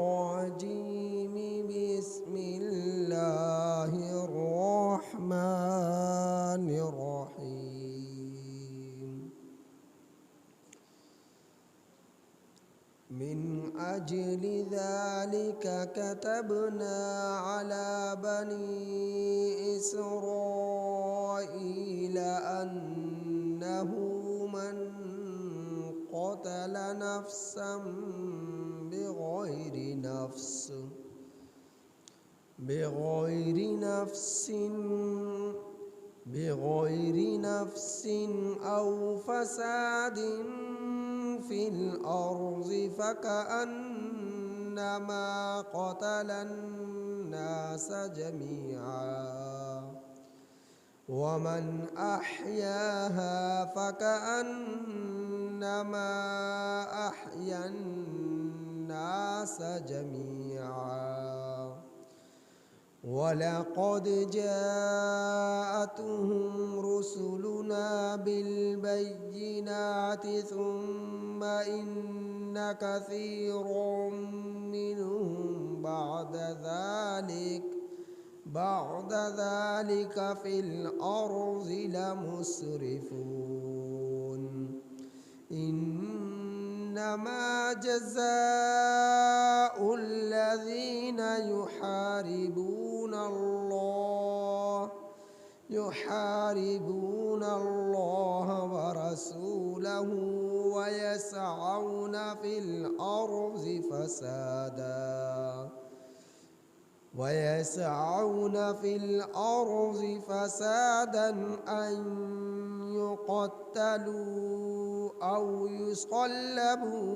الرجيم بسم الله الرحمن الرحيم من أجل ذلك كتبنا على بني إسرائيل أنه من قتل نفسا بغير نفس أو فساد في الأرض فكأنما قتل الناس جميعا ومن أحياها فكأنما أحيا الناس جميعا ولقد جاءتهم رسلنا بالبينات ثم إن كثيرا منهم بعد ذلك في الأرض لمسرفون إنما جزاء الذين يحاربون الله ورسوله ويسعون في الأرض فسادا أن يقتلوا أو يصلبوا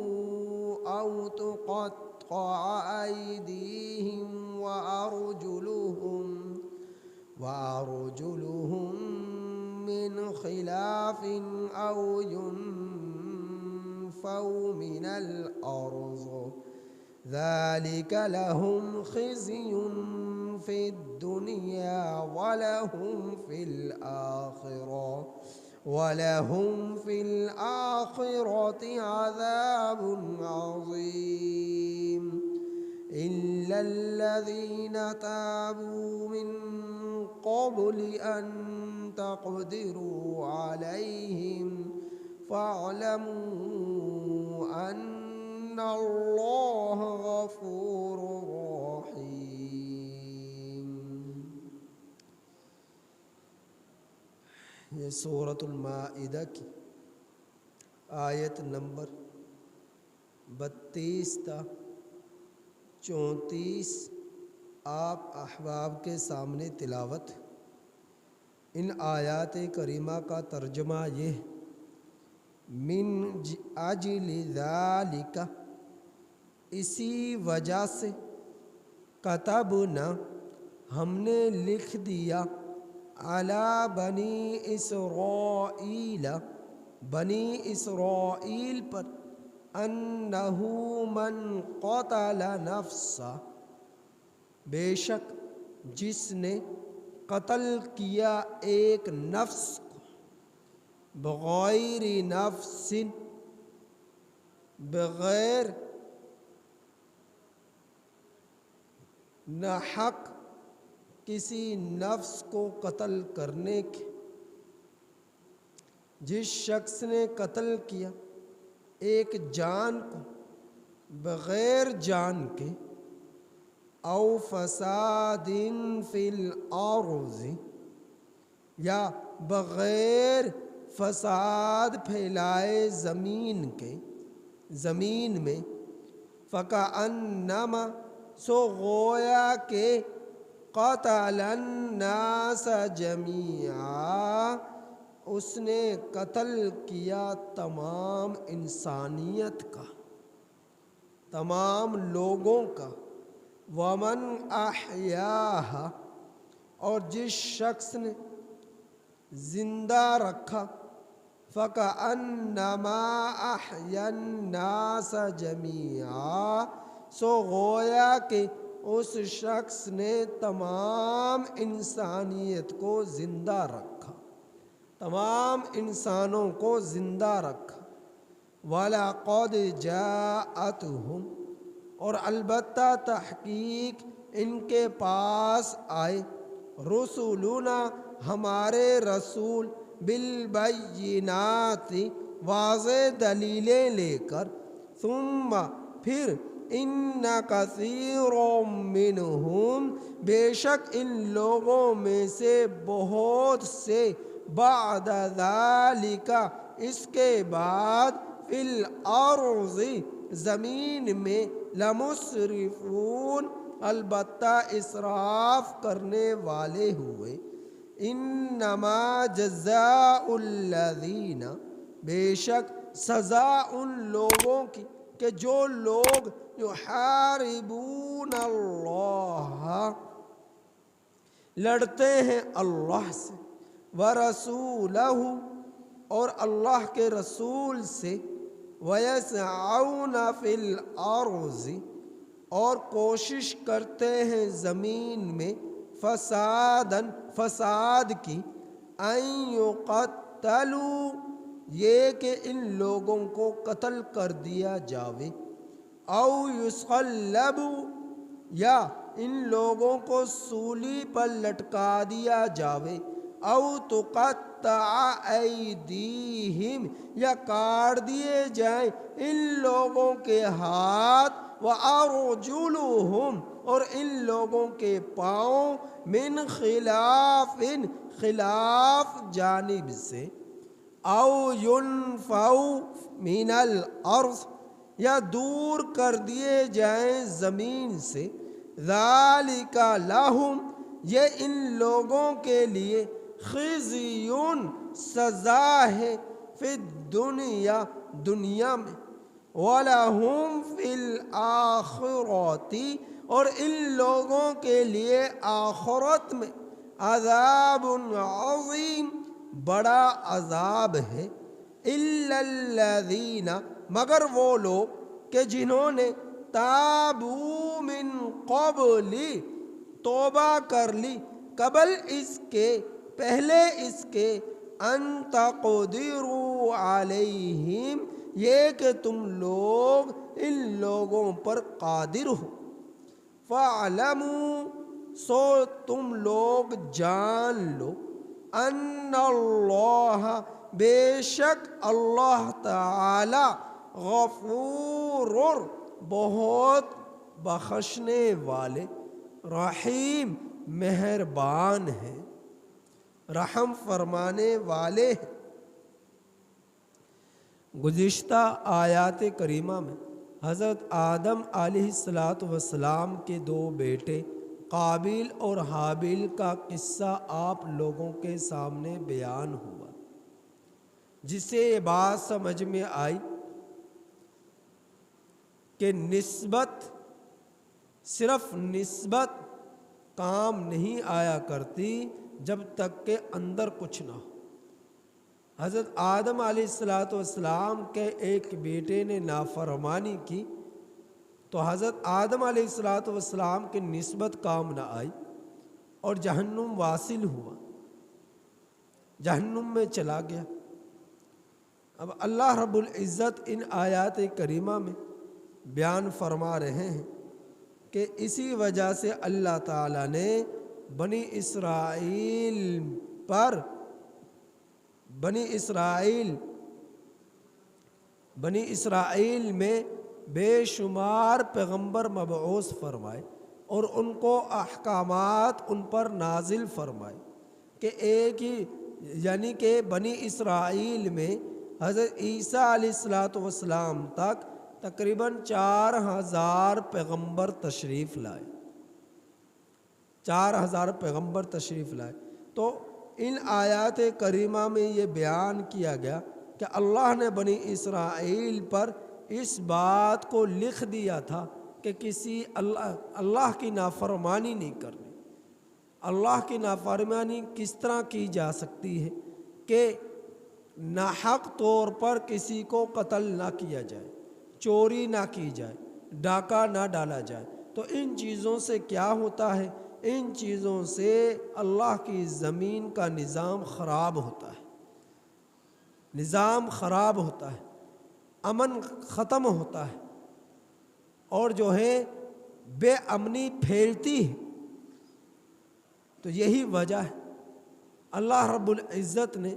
أو تقطع أيديهم وأرجلهم من خلاف أو ينفوا من الأرض ذلك لهم خزي في الدنيا ولهم في الآخرة عذاب عظيم إلا الذين تابوا من قبل أن تقدروا عليهم فاعلموا أن الله غفور رحيم۔ یہ سورۃ المائدہ کی آیت نمبر 32 تا 34 آپ احباب کے سامنے تلاوت۔ ان آیات کریمہ کا ترجمہ یہ من اجل ذالک، اسی وجہ سے، کتبنا، ہم نے لکھ دیا، علی بنی اسرائیل پر، انہو من قتل نفسا، بے شک جس نے قتل کیا ایک نفس کو، بغیر نفس، بغیر ناحق کسی نفس کو قتل کرنے کے، جس شخص نے قتل کیا ایک جان کو بغیر جان کے، او فساد فی الارض، یا بغیر فساد پھیلائے زمین میں، فکأنما، سو گویا کہ، قتل الناس جمیعا، اس نے قتل کیا تمام انسانیت کا، تمام لوگوں کا، ومن احیاہا، اور جس شخص نے زندہ رکھا، فکأنما احیا الناس جمیعا، سو گویا کہ اس شخص نے تمام انسانیت کو زندہ رکھا، تمام انسانوں کو زندہ رکھا۔ وَلَقَدْ جَاءَتْهُمْ، اور البتہ تحقیق ان کے پاس آئے رسولنا ہمارے رسول بالبینات واضح دلیلیں لے کر ثم پھر ان کثیر منہم بے شک ان لوگوں میں سے بہت سے بعد ذالک اس کے بعد فی الارض زمین میں لمسرفون البتہ اسراف کرنے والے ہوئے انما جزاء الذین بے شک سزا ان لوگوں کی کہ جو لوگ یحاربون اللہ لڑتے ہیں اللہ سے ورسولہ اور اللہ کے رسول سے ویسعون فی الارض اور کوشش کرتے ہیں زمین میں فساد کی ان یقتلوا یہ کہ ان لوگوں کو قتل کر دیا جاوے او یصلبوا یا ان لوگوں کو سولی پر لٹکا دیا جاوے او تقطع ایدیہم یا کاٹ دیے جائیں ان لوگوں کے ہاتھ وارجلہم اور ان لوگوں کے پاؤں من خلاف جانب سے او ینفوا من الارض یا دور کر دیے جائیں زمین سے ذالک لہم یہ ان لوگوں کے لیے خزی سزا ہے فی الدنیا دنیا میں وَلَهُمْ فِي الْآخِرَةِ اور ان لوگوں کے لیے آخرت میں عذاب عظیم بڑا عذاب ہے اِلَّا الَّذِينَ مگر وہ لوگ کہ جنہوں نے تابوا من قبل توبہ کر لی قبل اس کے پہلے اس کے ان تقدروا علیہم یہ کہ تم لوگ ان لوگوں پر قادر ہو فَاعْلَمُوا سو تم لوگ جان لو ان اللہ بے شک اللہ تعالی غفور بہت بخشنے والے رحیم مہربان ہیں رحم فرمانے والے ہیں۔ گزشتہ آیات کریمہ میں حضرت آدم علیہ السلام کے دو بیٹے قابیل اور حابیل کا قصہ آپ لوگوں کے سامنے بیان ہوا، جس سے یہ بات سمجھ میں آئی کہ نسبت صرف نسبت کام نہیں آیا کرتی جب تک کہ اندر کچھ نہ ہو۔ حضرت آدم علیہ السلام کے ایک بیٹے نے نافرمانی کی تو حضرت آدم علیہ السلام کی نسبت کام نہ آئی اور جہنم واصل ہوا، جہنم میں چلا گیا۔ اب اللہ رب العزت ان آیات کریمہ میں بیان فرما رہے ہیں کہ اسی وجہ سے اللہ تعالیٰ نے بنی اسرائیل میں بے شمار پیغمبر مبعوث فرمائے اور ان کو احکامات ان پر نازل فرمائے کہ ایک ہی یعنی کہ بنی اسرائیل میں حضرت عیسیٰ علیہ السلام تک تقریباً 4000 پیغمبر تشریف لائے، 4000 پیغمبر تشریف لائے۔ تو ان آیات کریمہ میں یہ بیان کیا گیا کہ اللہ نے بنی اسرائیل پر اس بات کو لکھ دیا تھا کہ کسی اللہ کی نافرمانی نہیں کرنی۔ اللہ کی نافرمانی کس طرح کی جا سکتی ہے کہ ناحق طور پر کسی کو قتل نہ کیا جائے، چوری نہ کی جائے، ڈاکہ نہ ڈالا جائے۔ تو ان چیزوں سے کیا ہوتا ہے؟ ان چیزوں سے اللہ کی زمین کا نظام خراب ہوتا ہے، نظام خراب ہوتا ہے، امن ختم ہوتا ہے اور جو ہے بے امنی پھیلتی ہے۔ تو یہی وجہ ہے اللہ رب العزت نے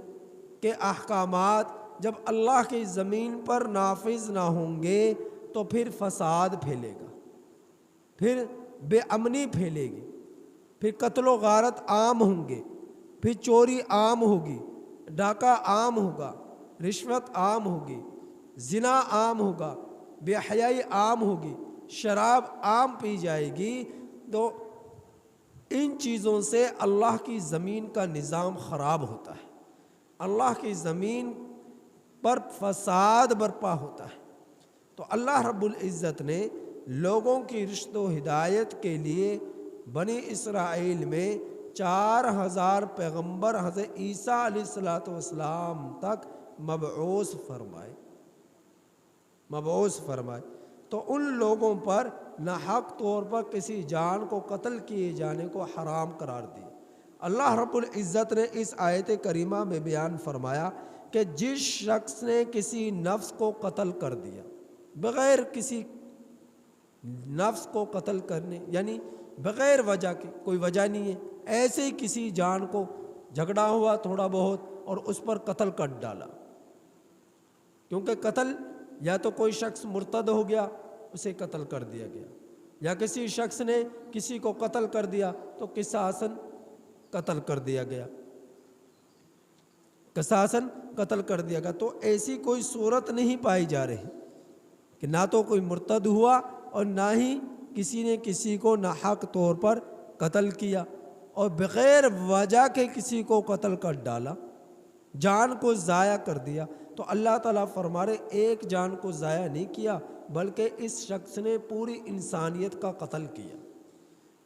کہ احکامات جب اللہ کی زمین پر نافذ نہ ہوں گے تو پھر فساد پھیلے گا، پھر بے امنی پھیلے گی، پھر قتل و غارت عام ہوں گے، پھر چوری عام ہوگی، ڈاکہ عام ہوگا، رشوت عام ہوگی، زنا عام ہوگا، بے حیائی عام ہوگی، شراب عام پی جائے گی۔ تو ان چیزوں سے اللہ کی زمین کا نظام خراب ہوتا ہے، اللہ کی زمین پر فساد برپا ہوتا ہے۔ تو اللہ رب العزت نے لوگوں کی رشد و ہدایت کے لیے بنی اسرائیل میں 4000 پیغمبر حضرت عیسیٰ علیہ السلام تک مبعوث فرمائے۔ تو ان لوگوں پر ناحق طور پر کسی جان کو قتل کیے جانے کو حرام قرار دیا۔ اللہ رب العزت نے اس آیت کریمہ میں بیان فرمایا کہ جس شخص نے کسی نفس کو قتل کر دیا بغیر کسی نفس کو قتل کرنے، یعنی بغیر وجہ کے، کوئی وجہ نہیں ہے، ایسے ہی کسی جان کو جھگڑا ہوا تھوڑا بہت اور اس پر قتل کر ڈالا، کیونکہ قتل یا تو کوئی شخص مرتد ہو گیا اسے قتل کر دیا گیا، یا کسی شخص نے کسی کو قتل کر دیا تو قصاصاً قتل کر دیا گیا، قصاصاً قتل کر دیا گیا۔ تو ایسی کوئی صورت نہیں پائی جا رہی کہ نہ تو کوئی مرتد ہوا اور نہ ہی کسی نے کسی کو ناحق طور پر قتل کیا اور بغیر وجہ کے کسی کو قتل کر ڈالا، جان کو ضائع کر دیا۔ تو اللہ تعالیٰ فرما رہے ایک جان کو ضائع نہیں کیا بلکہ اس شخص نے پوری انسانیت کا قتل کیا۔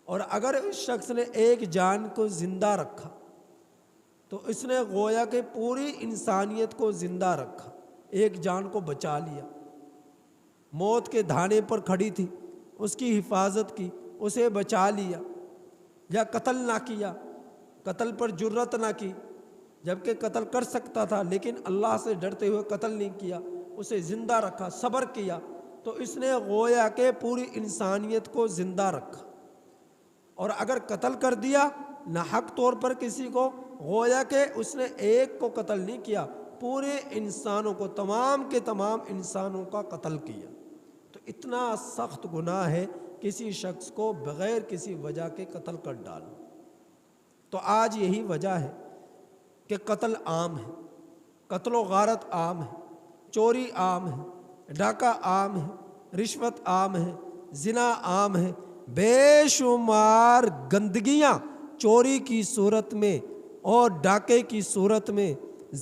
اور اگر اس شخص نے ایک جان کو زندہ رکھا تو اس نے گویا کہ پوری انسانیت کو زندہ رکھا، ایک جان کو بچا لیا، موت کے دھانے پر کھڑی تھی اس کی حفاظت کی، اسے بچا لیا، یا قتل نہ کیا، قتل پر جرت نہ کی جبکہ قتل کر سکتا تھا لیکن اللہ سے ڈرتے ہوئے قتل نہیں کیا، اسے زندہ رکھا، صبر کیا، تو اس نے گویا کہ پوری انسانیت کو زندہ رکھا۔ اور اگر قتل کر دیا ناحق طور پر کسی کو، گویا کہ اس نے ایک کو قتل نہیں کیا، پورے انسانوں کو، تمام کے تمام انسانوں کا قتل کیا۔ تو اتنا سخت گناہ ہے کسی شخص کو بغیر کسی وجہ کے قتل کر ڈالنا۔ تو آج یہی وجہ ہے کہ قتل عام ہے، قتل و غارت عام ہے، چوری عام ہے، ڈاکہ عام ہے، رشوت عام ہے، زنا عام ہے، بے شمار گندگیاں چوری کی صورت میں اور ڈاکے کی صورت میں،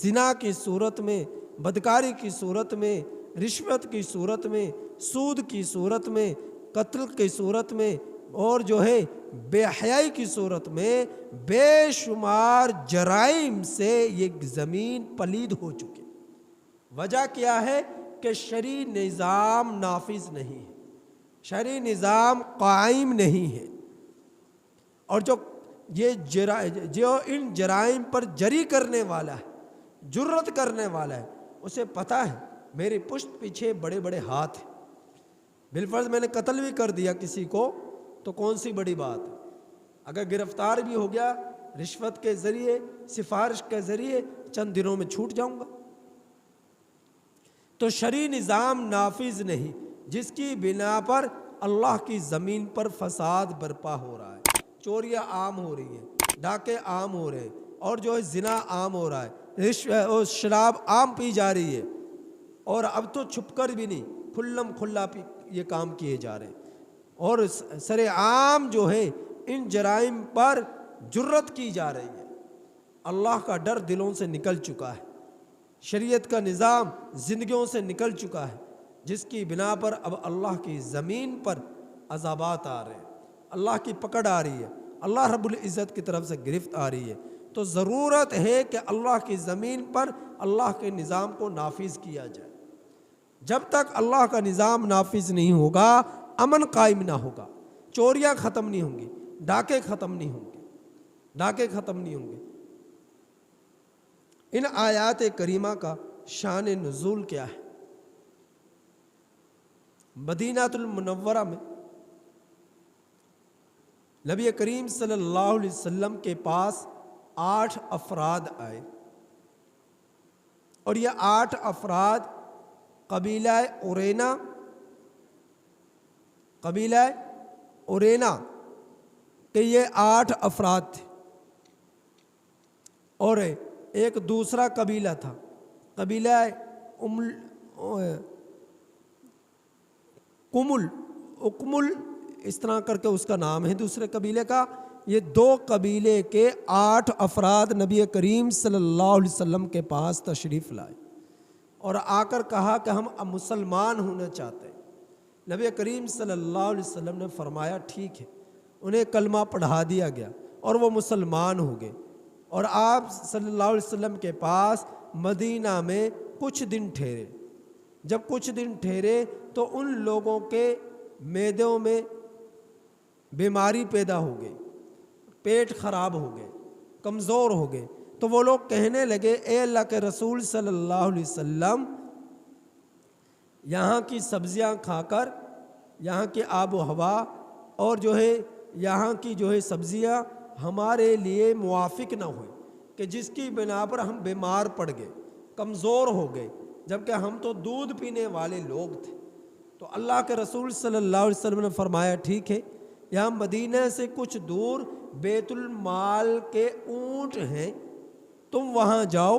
زنا کی صورت میں، بدکاری کی صورت میں، رشوت کی صورت میں، سود کی صورت میں، قتل کی صورت میں، اور جو ہے بے حیائی کی صورت میں، بے شمار جرائم سے یہ زمین پلید ہو چکی۔ وجہ کیا ہے کہ شرعی نظام نافذ نہیں ہے، شرعی نظام قائم نہیں ہے، اور جو ان جرائم پر جری کرنے والا ہے، جرت کرنے والا ہے، اسے پتہ ہے میری پشت پیچھے بڑے بڑے ہاتھ ہیں، بالفرض میں نے قتل بھی کر دیا کسی کو تو کون سی بڑی بات ہے، اگر گرفتار بھی ہو گیا رشوت کے ذریعے، سفارش کے ذریعے، چند دنوں میں چھوٹ جاؤں گا۔ تو شرعی نظام نافذ نہیں، جس کی بنا پر اللہ کی زمین پر فساد برپا ہو رہا ہے، چوریاں عام ہو رہی ہیں، ڈاکے عام ہو رہے ہیں، اور جو ہے زنا عام ہو رہا ہے، شراب عام پی جا رہی ہے، اور اب تو چھپ کر بھی نہیں، کھلم کھلا یہ کام کیے جا رہے ہیں، اور سر عام جو ہے ان جرائم پر جرت کی جا رہی ہے۔ اللہ کا ڈر دلوں سے نکل چکا ہے، شریعت کا نظام زندگیوں سے نکل چکا ہے، جس کی بنا پر اب اللہ کی زمین پر عذابات آ رہے ہیں، اللہ کی پکڑ آ رہی ہے، اللہ رب العزت کی طرف سے گرفت آ رہی ہے۔ تو ضرورت ہے کہ اللہ کی زمین پر اللہ کے نظام کو نافذ کیا جائے۔ جب تک اللہ کا نظام نافذ نہیں ہوگا امن قائم نہ ہوگا، چوریاں ختم نہیں ہوں گی، ڈاکے ختم نہیں ہوں گے، ڈاکے ختم نہیں ہوں گے۔ ان آیات کریمہ کا شان نزول کیا ہے؟ مدینہ المنورہ میں نبی کریم صلی اللہ علیہ وسلم کے پاس 8 افراد آئے، اور یہ 8 افراد قبیلہ اورینا کہ یہ 8 افراد تھے، اور ایک دوسرا قبیلہ تھا قبیلہ اکمل، اس طرح کر کے اس کا نام ہے دوسرے قبیلے کا۔ یہ 2 قبیلے کے 8 افراد نبی کریم صلی اللہ علیہ وسلم کے پاس تشریف لائے اور آ کر کہا کہ ہم اب مسلمان ہونا چاہتے ہیں۔ نبی کریم صلی اللہ علیہ وسلم نے فرمایا ٹھیک ہے، انہیں کلمہ پڑھا دیا گیا اور وہ مسلمان ہو گئے، اور آپ صلی اللہ علیہ وسلم کے پاس مدینہ میں کچھ دن ٹھہرے۔ جب کچھ دن ٹھہرے تو ان لوگوں کے معدوں میں بیماری پیدا ہو گئی، پیٹ خراب ہو گئے، کمزور ہو گئے، تو وہ لوگ کہنے لگے اے اللہ کے رسول صلی اللہ علیہ وسلم، یہاں کی سبزیاں کھا کر، یہاں کی آب و ہوا اور یہاں کی سبزیاں ہمارے لیے موافق نہ ہوئی، کہ جس کی بنا پر ہم بیمار پڑ گئے، کمزور ہو گئے، جبکہ ہم تو دودھ پینے والے لوگ تھے۔ تو اللہ کے رسول صلی اللہ علیہ وسلم نے فرمایا ٹھیک ہے، یہاں مدینہ سے کچھ دور بیت المال کے اونٹ ہیں، تم وہاں جاؤ،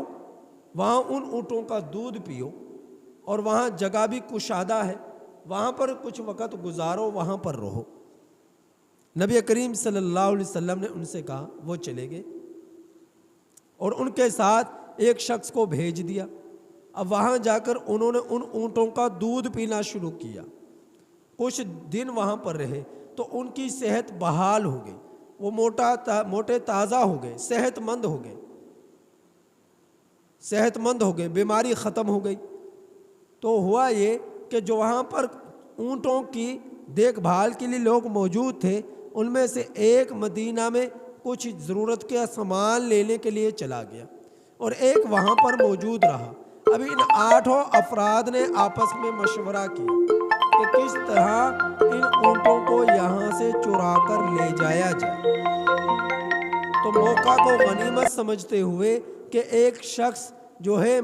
وہاں ان اونٹوں کا دودھ پیو، اور وہاں جگہ بھی کشادہ ہے، وہاں پر کچھ وقت گزارو، وہاں پر رہو۔ نبی کریم صلی اللہ علیہ وسلم نے ان سے کہا، وہ چلے گئے اور ان کے ساتھ ایک شخص کو بھیج دیا۔ اب وہاں جا کر انہوں نے ان اونٹوں کا دودھ پینا شروع کیا، کچھ دن وہاں پر رہے تو ان کی صحت بحال ہو گئی، وہ موٹے تازہ ہو گئے، صحت مند ہو گئے، بیماری ختم ہو گئی۔ تو ہوا یہ کہ جو وہاں پر اونٹوں کی دیکھ بھال کے لیے لوگ موجود تھے، ان میں سے ایک مدینہ میں کچھ ضرورت کے سامان لینے کے لیے چلا گیا، اور ایک وہاں پر موجود رہا۔ ابھی ان 8 افراد نے آپس میں مشورہ کیا کہ کس طرح ان اونٹوں کو یہاں سے چرا کر لے جایا جائے۔ تو موقع کو غنیمت سمجھتے ہوئے کہ ایک شخص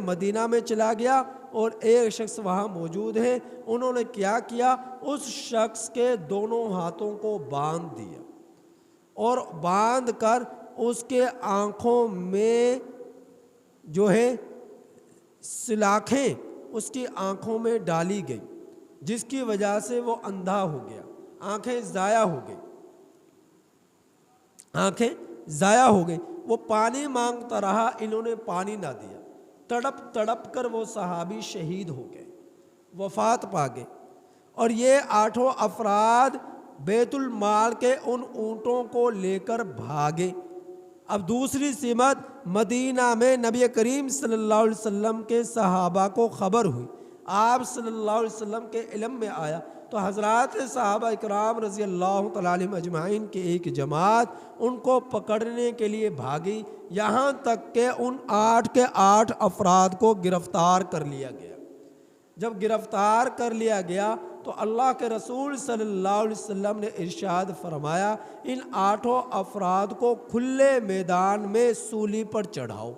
مدینہ میں چلا گیا اور ایک شخص وہاں موجود ہے، انہوں نے کیا کیا، اس شخص کے دونوں ہاتھوں کو باندھ دیا، اور باندھ کر اس کے آنکھوں میں سلاخیں اس کی آنکھوں میں ڈالی گئی، جس کی وجہ سے وہ اندھا ہو گیا، آنکھیں ضائع ہو گئی۔ وہ پانی مانگتا رہا، انہوں نے پانی نہ دیا، تڑپ تڑپ کر وہ صحابی شہید ہو گئے، وفات پا گئے۔ اور یہ 8 افراد بیت المال کے ان اونٹوں کو لے کر بھاگے۔ اب دوسری سمت مدینہ میں نبی کریم صلی اللہ علیہ وسلم کے صحابہ کو خبر ہوئی، آپ صلی اللہ علیہ وسلم کے علم میں آیا، تو حضرات صحابہ اکرام رضی اللہ تعالیٰ عنہم اجمعین کی ایک جماعت ان کو پکڑنے کے لیے بھاگی، یہاں تک کہ ان 8 کے 8 افراد کو گرفتار کر لیا گیا۔ جب گرفتار کر لیا گیا تو اللہ کے رسول صلی اللہ علیہ وسلم نے ارشاد فرمایا، ان 8 افراد کو کھلے میدان میں سولی پر چڑھاؤ،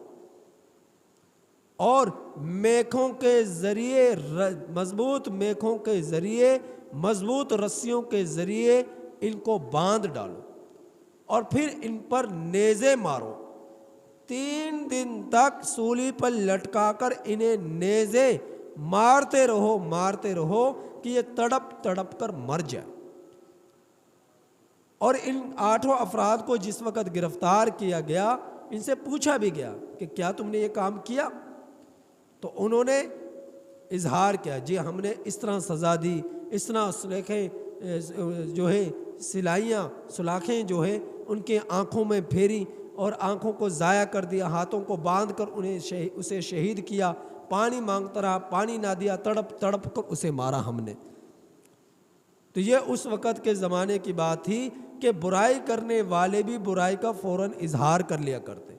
اور میخوں کے ذریعے، مضبوط رسیوں کے ذریعے ان کو باندھ ڈالو، اور پھر ان پر نیزے مارو۔ 3 دن تک سولی پر لٹکا کر انہیں نیزے مارتے رہو کہ یہ تڑپ تڑپ کر مر جائے۔ اور ان 8 افراد کو جس وقت گرفتار کیا گیا، ان سے پوچھا بھی گیا کہ کیا تم نے یہ کام کیا؟ تو انہوں نے اظہار کیا، جی ہم نے اس طرح سزا دی، اس طرح سلاخیں ان کے آنکھوں میں پھیری اور آنکھوں کو ضائع کر دیا، ہاتھوں کو باندھ کر اسے شہید کیا، پانی مانگتا رہا، پانی نہ دیا، تڑپ تڑپ کر اسے مارا ہم نے۔ تو یہ اس وقت کے زمانے کی بات تھی کہ برائی کرنے والے بھی برائی کا فوراً اظہار کر لیا کرتے۔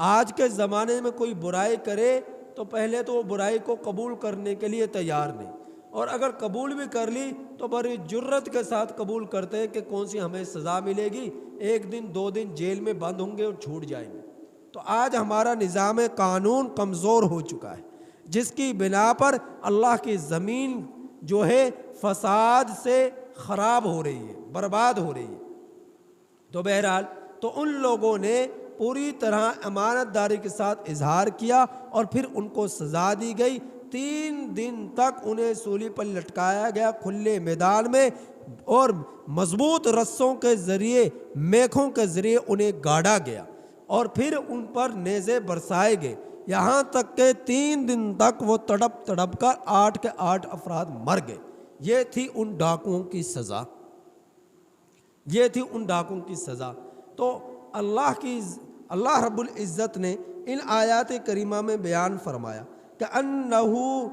آج کے زمانے میں کوئی برائی کرے تو پہلے تو وہ برائی کو قبول کرنے کے لیے تیار نہیں، اور اگر قبول بھی کر لی تو بڑی جرت کے ساتھ قبول کرتے ہیں کہ کون سی ہمیں سزا ملے گی، 1 دن 2 دن جیل میں بند ہوں گے اور چھوٹ جائیں گے۔ تو آج ہمارا نظام قانون کمزور ہو چکا ہے، جس کی بنا پر اللہ کی زمین جو ہے فساد سے خراب ہو رہی ہے، برباد ہو رہی ہے۔ تو بہرحال تو ان لوگوں نے پوری طرح امانت داری کے ساتھ اظہار کیا اور پھر ان کو سزا دی گئی۔ 3 دن تک انہیں سولی پر لٹکایا گیا کھلے میدان میں، اور مضبوط رسوں کے ذریعے، میخوں کے ذریعے انہیں گاڑا گیا، اور پھر ان پر نیزے برسائے گئے، یہاں تک کہ 3 دن تک وہ تڑپ تڑپ کر 8 کے 8 افراد مر گئے۔ یہ تھی ان ڈاکوؤں کی سزا، یہ تھی ان ڈاکوؤں کی سزا۔ تو اللہ رب العزت نے ان آیات کریمہ میں بیان فرمایا کہ انہو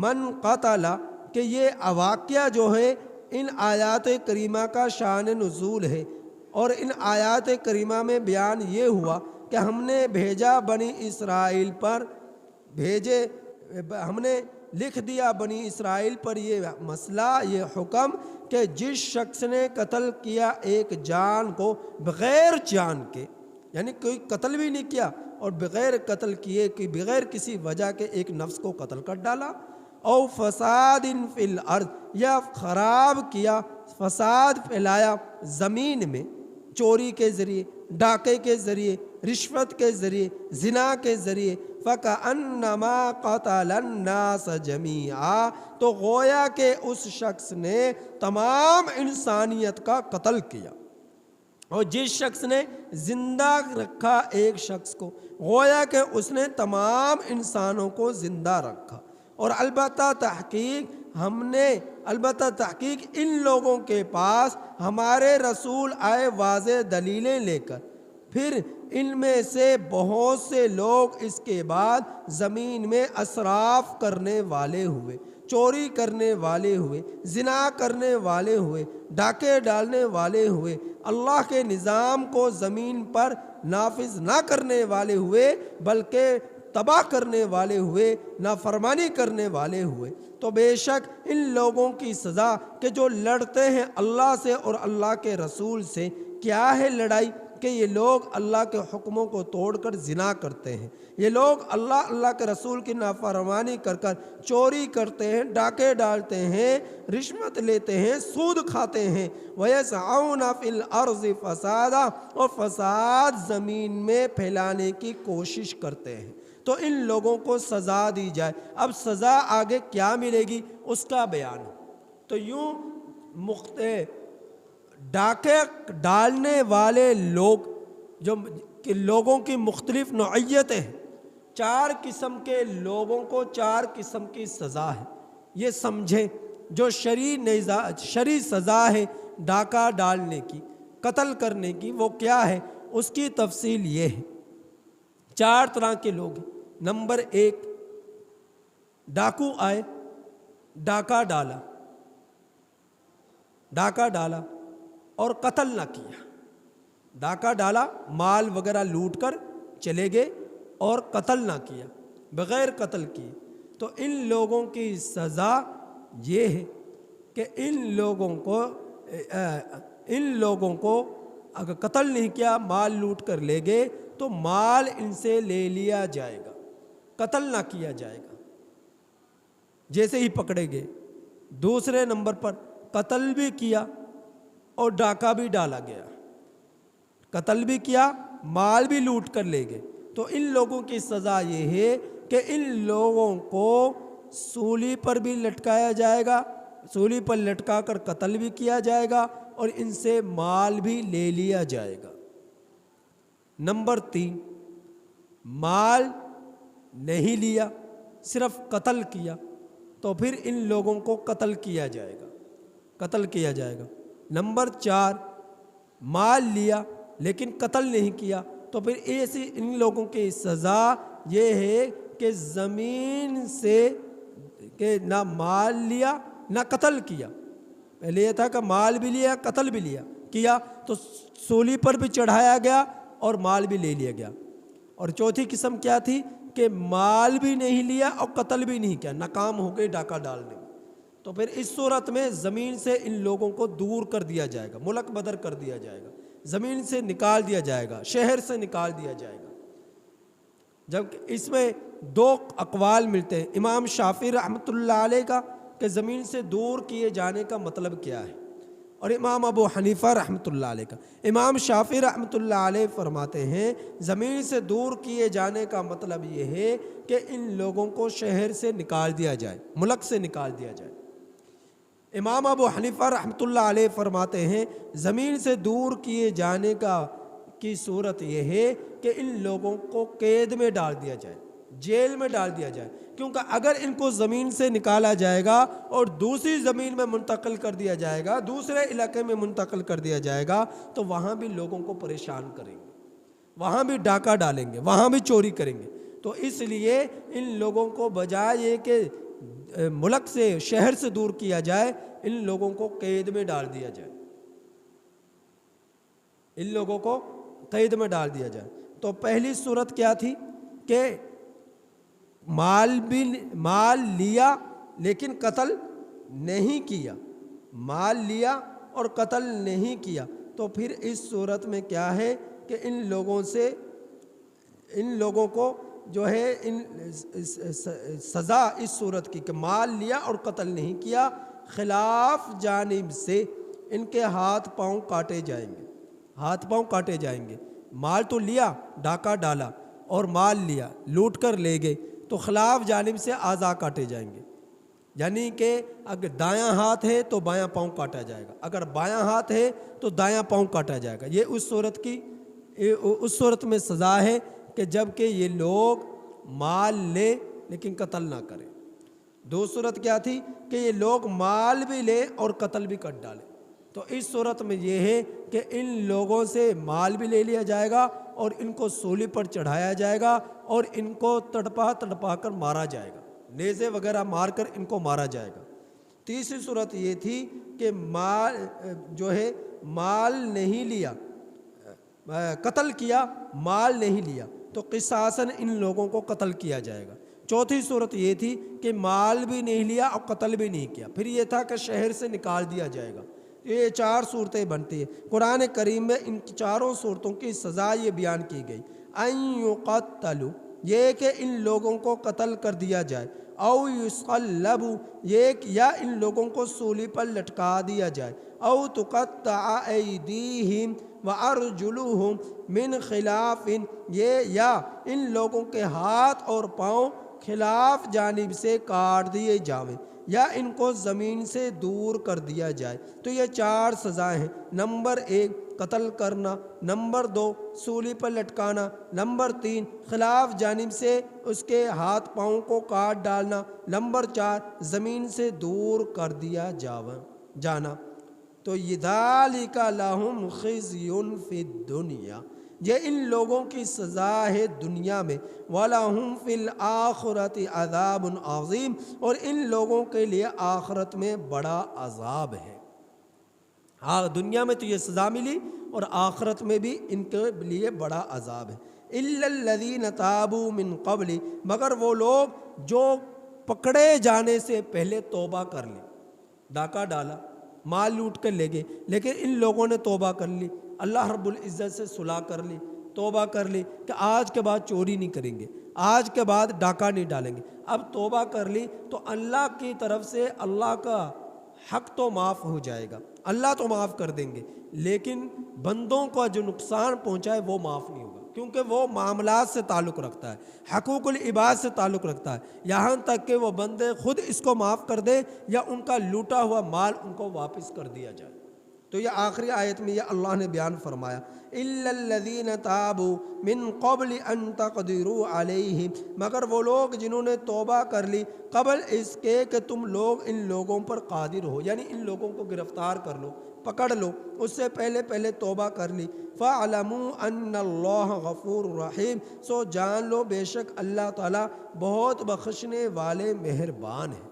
من قتل، کہ یہ واقعہ جو ہے ان آیات کریمہ کا شان نزول ہے، اور ان آیات کریمہ میں بیان یہ ہوا کہ ہم نے بھیجا بنی اسرائیل پر، ہم نے لکھ دیا بنی اسرائیل پر یہ مسئلہ، یہ حکم کہ جس شخص نے قتل کیا ایک جان کو بغیر جان کے، یعنی کوئی قتل بھی نہیں کیا اور بغیر قتل کیے کہ بغیر کسی وجہ کے ایک نفس کو قتل کر ڈالا، او فساد فی الارض، یا خراب کیا، فساد پھیلایا زمین میں، چوری کے ذریعے، ڈاکے کے ذریعے، رشوت کے ذریعے، زنا کے ذریعے، فَكَأَنَّمَا قَتَلَ النَّاسَ جَمِيعًا، تو گویا کہ اس شخص نے تمام انسانیت کا قتل کیا۔ اور جس شخص نے زندہ رکھا ایک شخص کو، گویا کہ اس نے تمام انسانوں کو زندہ رکھا۔ اور البتہ تحقیق ان لوگوں کے پاس ہمارے رسول آئے واضح دلیلیں لے کر، پھر ان میں سے بہت سے لوگ اس کے بعد زمین میں اسراف کرنے والے ہوئے، چوری کرنے والے ہوئے، زنا کرنے والے ہوئے، ڈاکے ڈالنے والے ہوئے، اللہ کے نظام کو زمین پر نافذ نہ کرنے والے ہوئے، بلکہ تباہ کرنے والے ہوئے، نافرمانی کرنے والے ہوئے۔ تو بے شک ان لوگوں کی سزا کہ جو لڑتے ہیں اللہ سے اور اللہ کے رسول سے، کیا ہے لڑائی؟ کہ یہ لوگ اللہ کے حکموں کو توڑ کر زنا کرتے ہیں، یہ لوگ اللہ کے رسول کی نافرمانی کر کر چوری کرتے ہیں، ڈاکے ڈالتے ہیں، رشوت لیتے ہیں، سود کھاتے ہیں، وَيَسْعَوْنَ فِي الْأَرْضِ فَسَادًا، اور فساد زمین میں پھیلانے کی کوشش کرتے ہیں۔ تو ان لوگوں کو سزا دی جائے۔ اب سزا آگے کیا ملے گی اس کا بیان۔ تو یوں ڈاکے ڈالنے والے لوگ جو کہ لوگوں کی مختلف نوعیتیں ہیں، 4 قسم کے لوگوں کو 4 قسم کی سزا ہے، یہ سمجھیں۔ جو شرعی سزا ہے ڈاکہ ڈالنے کی، قتل کرنے کی، وہ کیا ہے؟ اس کی تفصیل یہ ہے۔ 4 طرح کے لوگ ہیں۔ نمبر 1، ڈاکو آئے، ڈاکہ ڈالا اور قتل نہ کیا۔ ڈاکہ ڈالا، مال وغیرہ لوٹ کر چلے گئے اور قتل نہ کیا، بغیر قتل کیے۔ تو ان لوگوں کی سزا یہ ہے کہ ان لوگوں کو اگر قتل نہیں کیا، مال لوٹ کر لے گئے تو مال ان سے لے لیا جائے گا، قتل نہ کیا جائے گا جیسے ہی پکڑے گئے۔ دوسرے نمبر پر قتل بھی کیا اور ڈاکہ بھی ڈالا گیا، قتل بھی کیا، مال بھی لوٹ کر لے گئے، تو ان لوگوں کی سزا یہ ہے کہ ان لوگوں کو سولی پر بھی لٹکایا جائے گا، سولی پر لٹکا کر قتل بھی کیا جائے گا اور ان سے مال بھی لے لیا جائے گا۔ نمبر 3، مال نہیں لیا، صرف قتل کیا، تو پھر ان لوگوں کو قتل کیا جائے گا۔ نمبر 4، مال لیا لیکن قتل نہیں کیا، تو پھر ایسی ان لوگوں کی سزا یہ ہے کہ زمین سے کہ نہ مال لیا نہ قتل کیا۔ پہلے یہ تھا کہ مال بھی لیا، قتل بھی کیا تو سولی پر بھی چڑھایا گیا اور مال بھی لے لیا گیا۔ اور چوتھی قسم کیا تھی کہ مال بھی نہیں لیا اور قتل بھی نہیں کیا، ناکام ہو گئے ڈاکہ ڈالنے میں۔ تو پھر اس صورت میں زمین سے ان لوگوں کو دور کر دیا جائے گا، ملک بدر کر دیا جائے گا، زمین سے نکال دیا جائے گا، شہر سے نکال دیا جائے گا۔ جب اس میں دو اقوال ملتے ہیں امام شافعی رحمۃ اللہ علیہ کا کہ زمین سے دور کیے جانے کا مطلب کیا ہے، اور امام ابو حنیفہ رحمۃ اللہ علیہ کا۔ امام شافعی رحمۃ اللہ علیہ فرماتے ہیں زمین سے دور کیے جانے کا مطلب یہ ہے کہ ان لوگوں کو شہر سے نکال دیا جائے، ملک سے نکال دیا جائے۔ امام ابو حنیفہ رحمۃ اللہ علیہ فرماتے ہیں زمین سے دور کیے جانے کی صورت یہ ہے کہ ان لوگوں کو قید میں ڈال دیا جائے، جیل میں ڈال دیا جائے، کیونکہ اگر ان کو زمین سے نکالا جائے گا اور دوسری زمین میں منتقل کر دیا جائے گا، دوسرے علاقے میں منتقل کر دیا جائے گا تو وہاں بھی لوگوں کو پریشان کریں گے، وہاں بھی ڈاکہ ڈالیں گے، وہاں بھی چوری کریں گے۔ تو اس لیے ان لوگوں کو بجائے یہ کہ ملک سے، شہر سے دور کیا جائے، ان لوگوں کو قید میں ڈال دیا جائے، ان لوگوں کو قید میں ڈال دیا جائے۔ تو پہلی صورت کیا تھی کہ مال لیا لیکن قتل نہیں کیا، مال لیا اور قتل نہیں کیا، تو پھر اس صورت میں کیا ہے کہ ان لوگوں کو جو ہے سزا اس صورت کی کہ مال لیا اور قتل نہیں کیا، خلاف جانب سے ان کے ہاتھ پاؤں کاٹے جائیں گے، ہاتھ پاؤں کاٹے جائیں گے۔ مال تو لیا، ڈاکہ ڈالا اور مال لیا، لوٹ کر لے گئے، تو خلاف جانب سے اعضاء کاٹے جائیں گے، یعنی کہ اگر دایاں ہاتھ ہے تو بایاں پاؤں کاٹا جائے گا، اگر بایاں ہاتھ ہے تو دایاں پاؤں کاٹا جائے گا۔ یہ اس صورت میں سزا ہے کہ جب کہ یہ لوگ مال لے لیکن قتل نہ کریں۔ دو صورت کیا تھی کہ یہ لوگ مال بھی لے اور قتل بھی کر ڈالے، تو اس صورت میں یہ ہے کہ ان لوگوں سے مال بھی لے لیا جائے گا اور ان کو سولی پر چڑھایا جائے گا اور ان کو تڑپا کر مارا جائے گا، نیزے وغیرہ مار کر ان کو مارا جائے گا۔ تیسری صورت یہ تھی کہ مال نہیں لیا، قتل کیا، مال نہیں لیا، تو قصاصاً ان لوگوں کو قتل کیا جائے گا۔ چوتھی صورت یہ تھی کہ مال بھی نہیں لیا اور قتل بھی نہیں کیا، پھر یہ تھا کہ شہر سے نکال دیا جائے گا۔ یہ چار صورتیں بنتی ہیں۔ قرآن کریم میں ان چاروں صورتوں کی سزا یہ بیان کی گئی، ان یقتلوا، یہ کہ ان لوگوں کو قتل کر دیا جائے، او یصلبوا، یہ یا ان لوگوں کو سولی پر لٹکا دیا جائے، او تقطع ایدیہم وارجلہم من خلاف، یہ یا ان لوگوں کے ہاتھ اور پاؤں خلاف جانب سے کاٹ دیے جاویں یا ان کو زمین سے دور کر دیا جائے۔ تو یہ چار سزائیں ہیں، نمبر 1 قتل کرنا، نمبر 2 سولی پر لٹکانا، نمبر 3 خلاف جانب سے اس کے ہاتھ پاؤں کو کاٹ ڈالنا، نمبر 4 زمین سے دور کر دیا جانا۔ تو ذالک لہم خزی فی الدنیا، یہ ان لوگوں کی سزا ہے دنیا میں، وَلَهُمْ فِي الْآخِرَةِ عَذَابٌ عَظِيمٌ، اور ان لوگوں کے لیے آخرت میں بڑا عذاب ہے۔ دنیا میں تو یہ سزا ملی اور آخرت میں بھی ان کے لیے بڑا عذاب ہے۔ إِلَّا الَّذِينَ تَابُوا مِن قَبْلِ، مگر وہ لوگ جو پکڑے جانے سے پہلے توبہ کر لی، ڈاکہ ڈالا، مال لوٹ کر لے گئے، لیکن ان لوگوں نے توبہ کر لی، اللہ رب العزت سے صلح کر لی، توبہ کر لی کہ آج کے بعد چوری نہیں کریں گے، آج کے بعد ڈاکہ نہیں ڈالیں گے۔ اب توبہ کر لی تو اللہ کی طرف سے اللہ کا حق تو معاف ہو جائے گا، اللہ تو معاف کر دیں گے، لیکن بندوں کا جو نقصان پہنچا ہے وہ معاف نہیں ہوگا، کیونکہ وہ معاملات سے تعلق رکھتا ہے، حقوق العباد سے تعلق رکھتا ہے، یہاں تک کہ وہ بندے خود اس کو معاف کر دے یا ان کا لوٹا ہوا مال ان کو واپس کر دیا جائے۔ تو یہ آخری آیت میں یہ اللہ نے بیان فرمایا، إِلَّا الَّذِينَ تَابُوا مِن قَبْلِ أَن تَقْدِرُوا عَلَيْهِمْ، مگر وہ لوگ جنہوں نے توبہ کر لی قبل اس کے کہ تم لوگ ان لوگوں پر قادر ہو، یعنی ان لوگوں کو گرفتار کر لو، پکڑ لو، اس سے پہلے توبہ کر لی۔ فَاعْلَمُوا أَنَّ اللَّهَ غَفُورٌ رَحِيمٌ، سو جان لو بے شک اللہ تعالیٰ بہت بخشنے والے مہربان ہیں۔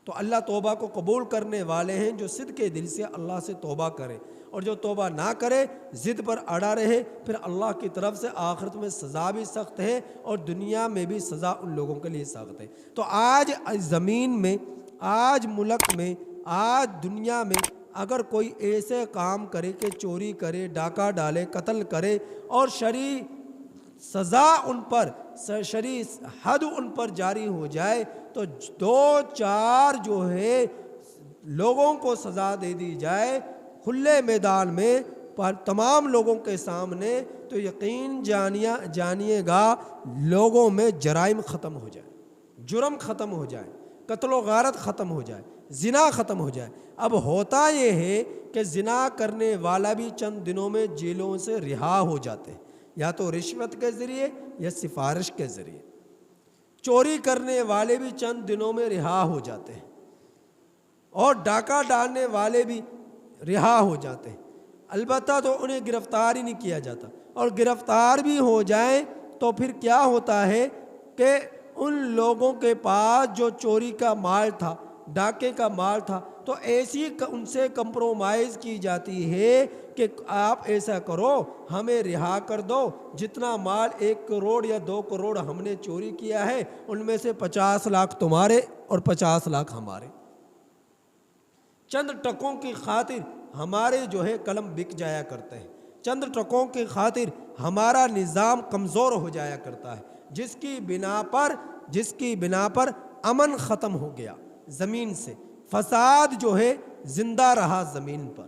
تو اللہ توبہ کو قبول کرنے والے ہیں جو صدق دل سے اللہ سے توبہ کرے، اور جو توبہ نہ کرے، ضد پر اڑا رہے، پھر اللہ کی طرف سے آخرت میں سزا بھی سخت ہے اور دنیا میں بھی سزا ان لوگوں کے لیے سخت ہے۔ تو آج زمین میں آج ملک میں، آج دنیا میں اگر کوئی ایسے کام کرے کہ چوری کرے، ڈاکہ ڈالے، قتل کرے اور شرعی سزا ان پر، شرعی حد ان پر جاری ہو جائے، تو 2-4 جو ہے لوگوں کو سزا دے دی جائے کھلے میدان میں پر تمام لوگوں کے سامنے، تو یقین جانیے گا لوگوں میں جرائم ختم ہو جائے، جرم ختم ہو جائے، قتل و غارت ختم ہو جائے، زنا ختم ہو جائے۔ اب ہوتا یہ ہے کہ زنا کرنے والا بھی چند دنوں میں جیلوں سے رہا ہو جاتے ہیں، یا تو رشوت کے ذریعے یا سفارش کے ذریعے۔ چوری کرنے والے بھی چند دنوں میں رہا ہو جاتے ہیں، اور ڈاکہ ڈالنے والے بھی رہا ہو جاتے ہیں، البتہ تو انہیں گرفتار ہی نہیں کیا جاتا، اور گرفتار بھی ہو جائیں تو پھر کیا ہوتا ہے کہ ان لوگوں کے پاس جو چوری کا مال تھا، ڈاکے کا مال تھا، تو ایسی ان سے کمپرومائز کی جاتی ہے کہ آپ ایسا کرو، ہمیں رہا کر دو، جتنا مال 1 کروڑ یا 2 کروڑ ہم نے چوری کیا ہے ان میں سے 50 لاکھ تمہارے اور 50 لاکھ ہمارے۔ چند ٹکوں کی خاطر ہمارے جو ہے قلم بک جایا کرتے ہیں، چند ٹکوں کی خاطر ہمارا نظام کمزور ہو جایا کرتا ہے، جس کی بنا پر امن ختم ہو گیا زمین سے، فساد جو ہے زندہ رہا زمین پر،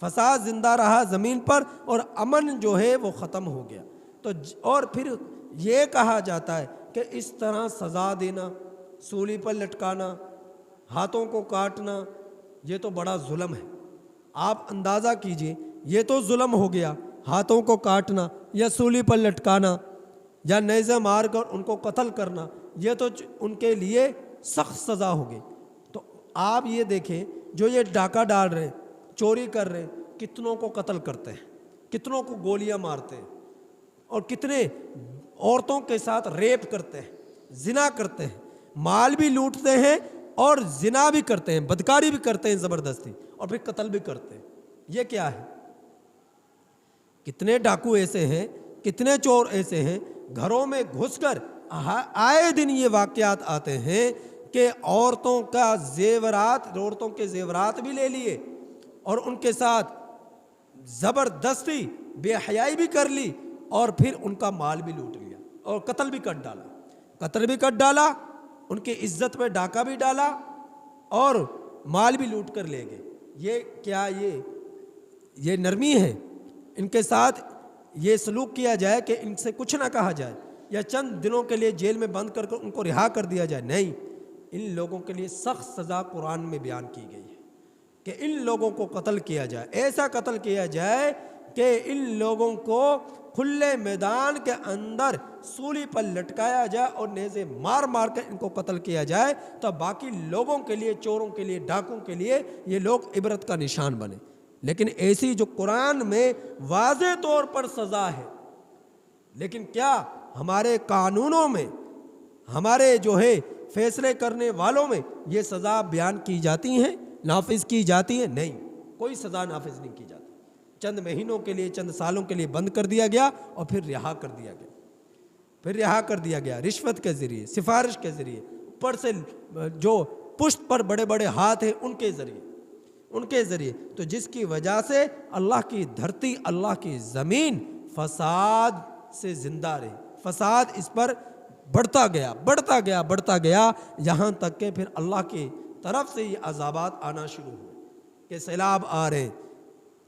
فساد زندہ رہا زمین پر، اور امن جو ہے وہ ختم ہو گیا۔ تو اور پھر یہ کہا جاتا ہے کہ اس طرح سزا دینا، سولی پر لٹکانا، ہاتھوں کو کاٹنا، یہ تو بڑا ظلم ہے۔ آپ اندازہ کیجئے، یہ تو ظلم ہو گیا، ہاتھوں کو کاٹنا یا سولی پر لٹکانا یا نیزے مار کر ان کو قتل کرنا، یہ تو ان کے لیے سخت سزا ہوگی۔ تو آپ یہ دیکھیں، جو یہ ڈاکہ ڈال رہے ہیں، چوری کر رہے ہیں، کتنوں کو قتل کرتے ہیں، کتنوں کو گولیاں مارتے ہیں، اور کتنے عورتوں کے ساتھ ریپ کرتے ہیں، زنا کرتے ہیں، مال بھی لوٹتے ہیں اور زنا بھی کرتے ہیں، بدکاری بھی کرتے ہیں زبردستی، اور پھر قتل بھی کرتے ہیں۔ یہ کیا ہے؟ کتنے ڈاکو ایسے ہیں، کتنے چور ایسے ہیں، گھروں میں گھس کر آئے دن یہ واقعات آتے ہیں کہ عورتوں کے زیورات بھی لے لیے، اور ان کے ساتھ زبردستی بے حیائی بھی کر لی، اور پھر ان کا مال بھی لوٹ لیا، اور قتل بھی کر ڈالا، ان کی عزت پہ ڈاکہ بھی ڈالا، اور مال بھی لوٹ کر لے گئے۔ یہ کیا یہ نرمی ہے؟ ان کے ساتھ یہ سلوک کیا جائے کہ ان سے کچھ نہ کہا جائے، یا چند دنوں کے لیے جیل میں بند کر ان کو رہا کر دیا جائے؟ نہیں، ان لوگوں کے لیے سخت سزا قرآن میں بیان کی گئی ہے کہ ان لوگوں کو قتل کیا جائے، ایسا قتل کیا جائے کہ ان لوگوں کو کھلے میدان کے اندر سولی پر لٹکایا جائے اور نیزے مار مار کر ان کو قتل کیا جائے، تو باقی لوگوں کے لیے، چوروں کے لیے، ڈاکوں کے لیے یہ لوگ عبرت کا نشان بنے۔ لیکن ایسی جو قرآن میں واضح طور پر سزا ہے، لیکن کیا ہمارے قانونوں میں، ہمارے جو ہے فیصلے کرنے والوں میں یہ سزا بیان کی جاتی ہیں، نافذ کی جاتی ہیں؟ نہیں، کوئی سزا نافذ نہیں کی جاتی۔ چند مہینوں کے لیے، چند سالوں کے لیے بند کر دیا گیا، اور پھر رہا کر دیا گیا، رشوت کے ذریعے، سفارش کے ذریعے، اوپر سے جو پشت پر بڑے بڑے ہاتھ ہیں ان کے ذریعے، تو جس کی وجہ سے اللہ کی دھرتی، اللہ کی زمین فساد سے زندہ رہی، فساد اس پر بڑھتا گیا، یہاں تک کہ پھر اللہ کی طرف سے یہ عذابات آنا شروع ہوئے کہ سیلاب آ رہے ہیں،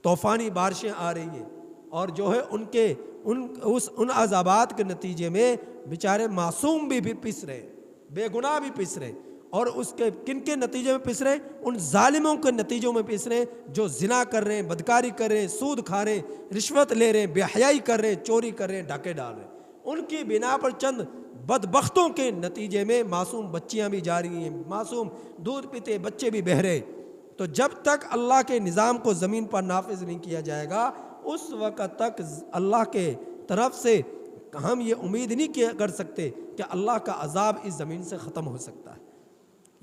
طوفانی بارشیں آ رہی ہیں، اور جو ہے ان عذابات کے نتیجے میں بیچارے معصوم بھی پس رہے، بے گناہ بھی پس رہے، اور اس کے کن کے نتیجے میں پس رہے؟ ان ظالموں کے نتیجوں میں پس رہے جو زنا کر رہے ہیں، بدکاری کر رہے ہیں، سود کھا رہے ہیں، رشوت لے رہے ہیں، بے حیائی کر رہے ہیں، چوری کر رہے ہیں، ڈاکے ڈال رہے ہیں۔ ان کی بنا پر چند بدبختوں کے نتیجے میں معصوم بچیاں بھی جا رہی ہیں، معصوم دودھ پیتے بچے بھی بہہ رہے۔ تو جب تک اللہ کے نظام کو زمین پر نافذ نہیں کیا جائے گا، اس وقت تک اللہ کے طرف سے ہم یہ امید نہیں کر سکتے کہ اللہ کا عذاب اس زمین سے ختم ہو سکتا ہے۔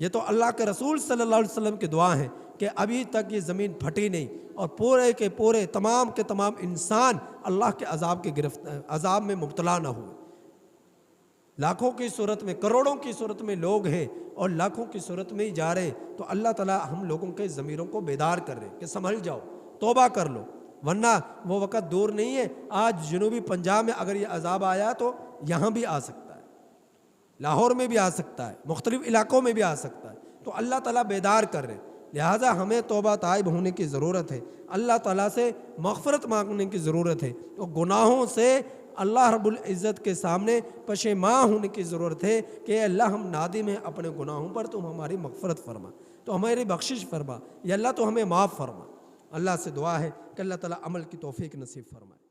یہ تو اللہ کے رسول صلی اللہ علیہ وسلم کی دعا ہے کہ ابھی تک یہ زمین پھٹی نہیں، اور پورے کے پورے تمام کے تمام انسان اللہ کے عذاب میں مبتلا نہ ہوئے۔ لاکھوں کی صورت میں، کروڑوں کی صورت میں لوگ ہیں اور لاکھوں کی صورت میں ہی جا رہے، تو اللہ تعالیٰ ہم لوگوں کے ضمیروں کو بیدار کر رہے کہ سنبھل جاؤ، توبہ کر لو، ورنہ وہ وقت دور نہیں ہے۔ آج جنوبی پنجاب میں اگر یہ عذاب آیا تو یہاں بھی آ سکتا ہے، لاہور میں بھی آ سکتا ہے، مختلف علاقوں میں بھی آ سکتا ہے۔ تو اللہ تعالیٰ بیدار کر رہے، لہٰذا ہمیں توبہ طائب ہونے کی ضرورت ہے، اللہ تعالیٰ سے مغفرت مانگنے کی ضرورت ہے، تو گناہوں سے اللہ رب العزت کے سامنے پشیماں ہونے کی ضرورت ہے کہ اللہ ہم نادم ہیں اپنے گناہوں پر، تم ہماری مغفرت فرما، تو ہماری بخشش فرما، یا اللہ تو ہمیں معاف فرما۔ اللہ سے دعا ہے کہ اللہ تعالیٰ عمل کی توفیق نصیب فرمائے۔